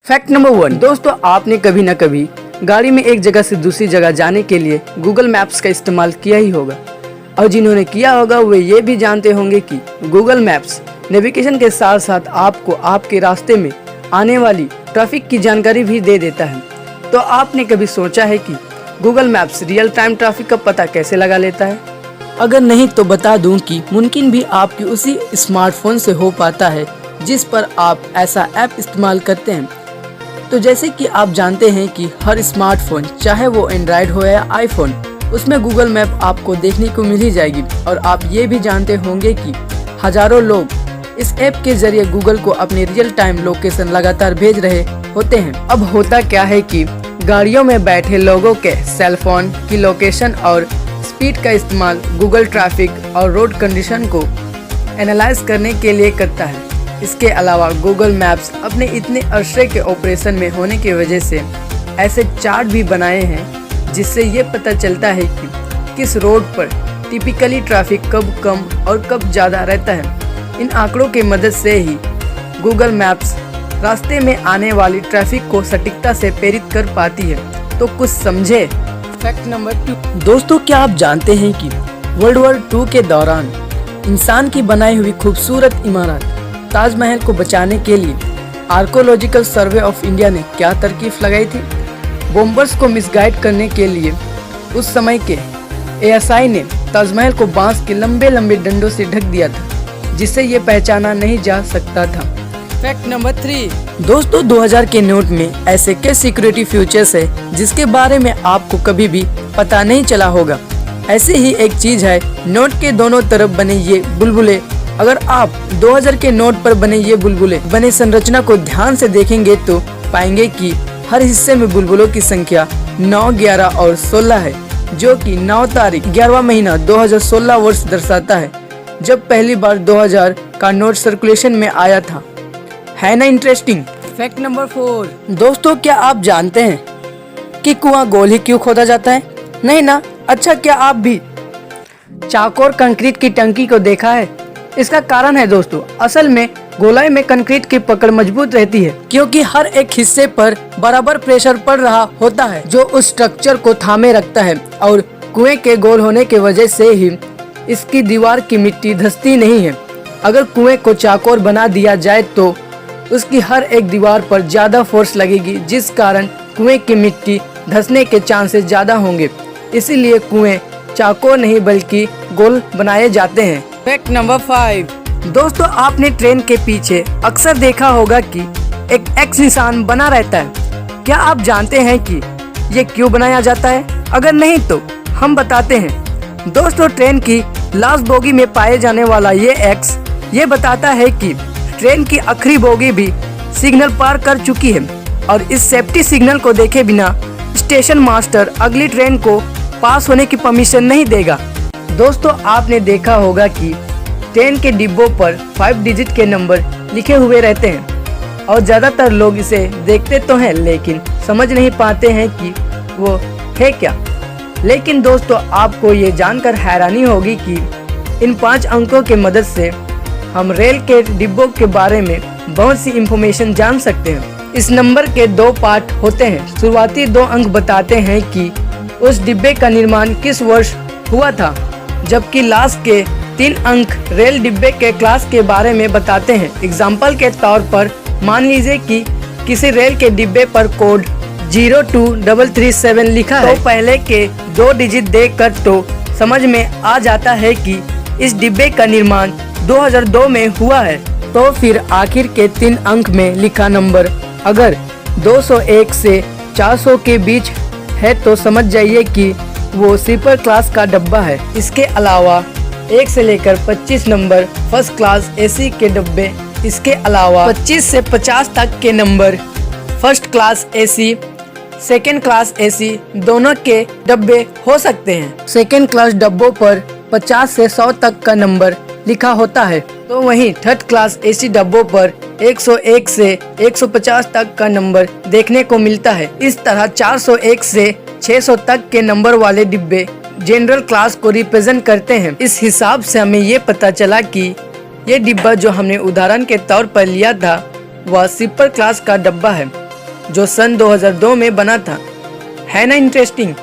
Fact number 1। दोस्तों, आपने कभी ना कभी गाड़ी में एक जगह से दूसरी जगह जाने के लिए गूगल मैप्स का इस्तेमाल किया ही होगा, और जिन्होंने किया होगा वे ये भी जानते होंगे कि गूगल मैप्स नेविगेशन के साथ साथ आपको आपके रास्ते में आने वाली ट्रैफिक की जानकारी भी दे देता है। तो आपने कभी सोचा है कि Google maps real time traffic का पता कैसे लगा लेता है? अगर नहीं तो बता दूं कि मुमकिन भी आपके उसी स्मार्टफोन से हो पाता है जिस पर आप ऐसा ऐप इस्तेमाल करते हैं। तो जैसे कि आप जानते हैं कि हर स्मार्टफोन, चाहे वो एंड्रॉयड हो या आईफोन, उसमें गूगल मैप आपको देखने को मिल ही जाएगी। और आप ये भी जानते होंगे कि हजारों लोग इस ऐप के जरिए गूगल को अपनी रियल टाइम लोकेशन लगातार भेज रहे होते हैं। अब होता क्या है कि गाड़ियों में बैठे लोगों के सेलफोन की लोकेशन और स्पीड का इस्तेमाल गूगल ट्रैफिक और रोड कंडीशन को एनालाइज करने के लिए करता है। इसके अलावा गूगल मैप्स अपने इतने अरसे के ऑपरेशन में होने की वजह से ऐसे चार्ट भी बनाए हैं जिससे ये पता चलता है कि किस रोड पर टिपिकली ट्रैफिक कब कम और कब ज़्यादा रहता है। इन आंकड़ों की मदद से ही गूगल मैप्स रास्ते में आने वाली ट्रैफिक को सटीकता से प्रेरित कर पाती है। तो कुछ समझे। Fact number 2। दोस्तों, क्या आप जानते हैं कि वर्ल्ड वॉर 2 के दौरान इंसान की बनाई हुई खूबसूरत इमारत ताजमहल को बचाने के लिए आर्कोलॉजिकल सर्वे ऑफ इंडिया ने क्या तरकीब लगाई थी? बॉम्बर्स को मिसगाइड करने के लिए उस समय के एएसआई ने ताजमहल को बांस के लंबे लंबे डंडों से ढक दिया था जिससे ये पहचाना नहीं जा सकता था। Fact number 3। दोस्तों, 2000 के नोट में ऐसे क्या सिक्योरिटी फीचर्स है जिसके बारे में आपको कभी भी पता नहीं चला होगा। ऐसे ही एक चीज है नोट के दोनों तरफ बने ये बुलबुले। अगर आप 2000 के नोट पर बने ये बुलबुले बने संरचना को ध्यान से देखेंगे तो पाएंगे कि हर हिस्से में बुलबुलों की संख्या 9, 11 और 16 है, जो कि 9 तारीख 11वां महीना 2016 वर्ष दर्शाता है जब पहली बार 2000 का नोट सर्कुलेशन में आया था। है ना इंटरेस्टिंग। Fact number 4। दोस्तों, क्या आप जानते हैं कि कुआं गोल ही क्यों खोदा जाता है? नहीं ना? अच्छा, क्या आप भी चौकोर कंक्रीट की टंकी को देखा है? इसका कारण है दोस्तों, असल में गोलाई में कंक्रीट की पकड़ मजबूत रहती है क्योंकि हर एक हिस्से पर बराबर प्रेशर पड़ रहा होता है जो उस स्ट्रक्चर को थामे रखता है। और कुएं के गोल होने की वजह से ही इसकी दीवार की मिट्टी धंसती नहीं है। अगर कुएं को चौकोर बना दिया जाए तो उसकी हर एक दीवार पर ज्यादा फोर्स लगेगी जिस कारण कुएं की मिट्टी धंसने के चांसेस ज्यादा होंगे। इसीलिए कुएं चौकोर नहीं बल्कि गोल बनाए जाते हैं। Fact number 5। दोस्तों, आपने ट्रेन के पीछे अक्सर देखा होगा कि एक एक्स निशान बना रहता है। क्या आप जानते हैं कि ये क्यों बनाया जाता है? अगर नहीं तो हम बताते हैं। दोस्तों, ट्रेन की लास्ट बोगी में पाए जाने वाला ये एक्स ये बताता है कि ट्रेन की आखिरी बोगी भी सिग्नल पार कर चुकी है और इस सेफ्टी सिग्नल को देखे बिना स्टेशन मास्टर अगली ट्रेन को पास होने की परमिशन नहीं देगा। दोस्तों, आपने देखा होगा कि ट्रेन के डिब्बों पर 5 डिजिट के नंबर लिखे हुए रहते हैं और ज़्यादातर लोग इसे देखते तो हैं लेकिन समझ नहीं पाते हैं कि वो है क्या। लेकिन दोस्तों, आपको ये जानकर हैरानी होगी कि इन 5 अंकों के मदद से हम रेल के डिब्बों के बारे में बहुत सी इंफॉर्मेशन जान सकते हैं। इस नंबर के 2 पार्ट होते हैं। शुरुआती 2 अंक बताते हैं कि उस डिब्बे का निर्माण किस वर्ष हुआ था, जबकि लास्ट के 3 अंक रेल डिब्बे के क्लास के बारे में बताते हैं। एग्जाम्पल के तौर पर मान लीजिए कि किसी रेल के डिब्बे पर कोड 02337 लिखा है तो पहले के 2 डिजिट देखकर तो समझ में आ जाता है कि इस डिब्बे का निर्माण 2002 में हुआ है। तो फिर आखिर के 3 अंक में लिखा नंबर अगर 201 से 400 के बीच है तो समझ जाइए कि वो स्लीपर क्लास का डब्बा है। इसके अलावा 1 से लेकर 25 नंबर फर्स्ट क्लास एसी के डब्बे, इसके अलावा 25 से 50 तक के number first class AC, second class AC दोनों के डब्बे हो सकते हैं। सेकेंड क्लास डब्बों पर 50 से 100 तक का नंबर लिखा होता है, तो वहीं थर्ड क्लास एसी डब्बों पर 101 से 150 तक का नंबर देखने को मिलता है। इस तरह 401 से 600 तक के नंबर वाले डिब्बे जनरल क्लास को रिप्रेजेंट करते हैं। इस हिसाब से हमें ये पता चला कि ये डिब्बा जो हमने उदाहरण के तौर पर लिया था वह स्लीपर क्लास का डब्बा है। जो सन 2002 में बना था। है ना इंटरेस्टिंग।